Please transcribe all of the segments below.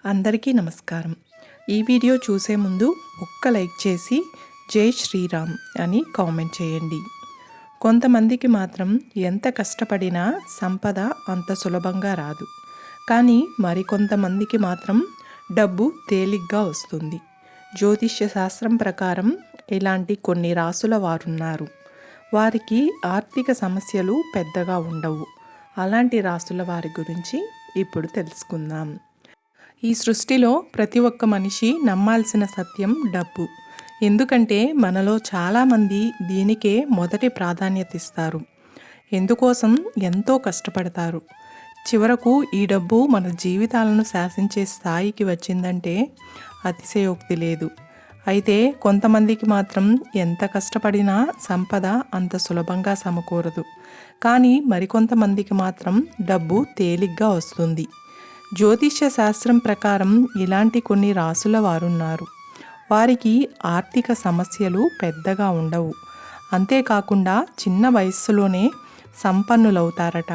అందరికీ నమస్కారం. ఈ వీడియో చూసే ముందు ఒక్క లైక్ చేసి జై శ్రీరామ్ అని కామెంట్ చేయండి. కొంతమందికి మాత్రం ఎంత కష్టపడినా సంపద అంత సులభంగా రాదు. కానీ మరికొంతమందికి మాత్రం డబ్బు తేలిగ్గా వస్తుంది. జ్యోతిష్య శాస్త్రం ప్రకారం ఇలాంటి కొన్ని రాసుల వారున్నారు. వారికి ఆర్థిక సమస్యలు పెద్దగా ఉండవు. అలాంటి రాసుల వారి గురించి ఇప్పుడు తెలుసుకుందాం. ఈ సృష్టిలో ప్రతి ఒక్క మనిషి నమ్మాల్సిన సత్యం డబ్బు. ఎందుకంటే మనలో చాలామంది దీనికే మొదటి ప్రాధాన్యత ఇస్తారు. ఎందుకోసం ఎంతో కష్టపడతారు. చివరకు ఈ డబ్బు మన జీవితాలను శాసించే స్థాయికి వచ్చిందంటే అతిశయోక్తి లేదు. అయితే కొంతమందికి మాత్రం ఎంత కష్టపడినా సంపద అంత సులభంగా సమకూరదు. కానీ మరికొంతమందికి మాత్రం డబ్బు తేలిగ్గా వస్తుంది. జ్యోతిష్య శాస్త్రం ప్రకారం ఇలాంటి కొన్ని రాసుల వారున్నారు. వారికి ఆర్థిక సమస్యలు పెద్దగా ఉండవు. అంతేకాకుండా చిన్న వయస్సులోనే సంపన్నులవుతారట.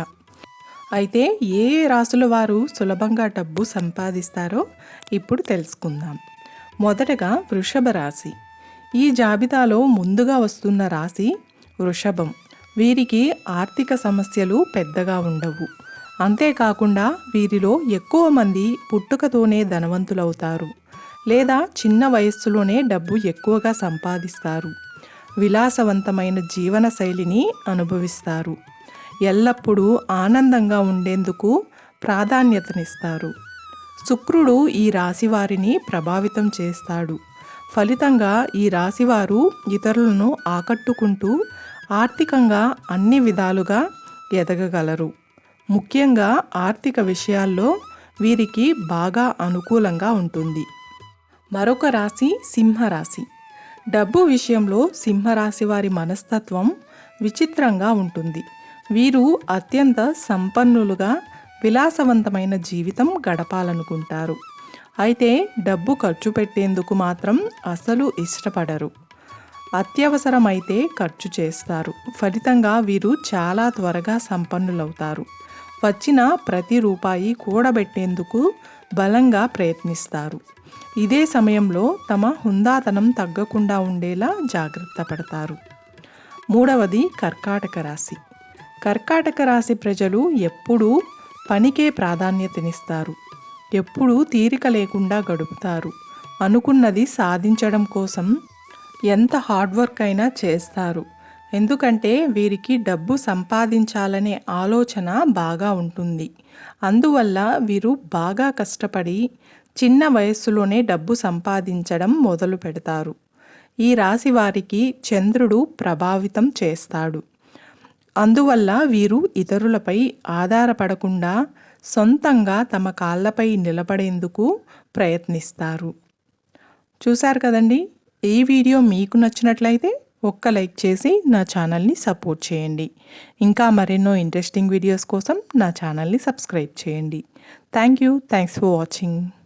అయితే ఏ రాసుల వారు సులభంగా డబ్బు సంపాదిస్తారో ఇప్పుడు తెలుసుకుందాం. మొదటగా వృషభ రాశి. ఈ జాబితాలో ముందుగా వస్తున్న రాశి వృషభం. వీరికి ఆర్థిక సమస్యలు పెద్దగా ఉండవు. అంతేకాకుండా వీరిలో ఎక్కువ మంది పుట్టుకతోనే ధనవంతులవుతారు లేదా చిన్న వయస్సులోనే డబ్బు ఎక్కువగా సంపాదిస్తారు. విలాసవంతమైన జీవన శైలిని అనుభవిస్తారు. ఎల్లప్పుడూ ఆనందంగా ఉండేందుకు ప్రాధాన్యతనిస్తారు. శుక్రుడు ఈ రాశి వారిని ప్రభావితం చేస్తాడు. ఫలితంగా ఈ రాశివారు ఇతరులను ఆకట్టుకుంటూ ఆర్థికంగా అన్ని విధాలుగా ఎదగగలరు. ముఖ్యంగా ఆర్థిక విషయాల్లో వీరికి బాగా అనుకూలంగా ఉంటుంది. మరొక రాశి సింహరాశి. డబ్బు విషయంలో సింహరాశి వారి మనస్తత్వం విచిత్రంగా ఉంటుంది. వీరు అత్యంత సంపన్నులుగా విలాసవంతమైన జీవితం గడపాలనుకుంటారు. అయితే డబ్బు ఖర్చు పెట్టేందుకు మాత్రం అసలు ఇష్టపడరు. అత్యవసరమైతే ఖర్చు చేస్తారు. ఫలితంగా వీరు చాలా త్వరగా సంపన్నులవుతారు. వచ్చిన ప్రతి రూపాయి కూడబెట్టేందుకు బలంగా ప్రయత్నిస్తారు. ఇదే సమయంలో తమ హుందాతనం తగ్గకుండా ఉండేలా జాగ్రత్త పడతారు. మూడవది కర్కాటక రాశి. కర్కాటక రాశి ప్రజలు ఎప్పుడూ పనికే ప్రాధాన్యతనిస్తారు. ఎప్పుడూ తీరిక లేకుండా గడుపుతారు. అనుకున్నది సాధించడం కోసం ఎంత హార్డ్ వర్క్ అయినా చేస్తారు. ఎందుకంటే వీరికి డబ్బు సంపాదించాలనే ఆలోచన బాగా ఉంటుంది. అందువల్ల వీరు బాగా కష్టపడి చిన్న వయస్సులోనే డబ్బు సంపాదించడం మొదలు పెడతారు. ఈ రాశి వారికి చంద్రుడు ప్రభావితం చేస్తాడు. అందువల్ల వీరు ఇతరులపై ఆధారపడకుండా సొంతంగా తమ కాళ్ళపై నిలబడేందుకు ప్రయత్నిస్తారు. చూశారు కదండి. ఈ వీడియో మీకు నచ్చినట్లయితే ఒక్క లైక్ చేసి నా ఛానల్ని సపోర్ట్ చేయండి. ఇంకా మరెన్నో ఇంట్రెస్టింగ్ వీడియోస్ కోసం నా ఛానల్ని సబ్స్క్రైబ్ చేయండి. Thanks for watching.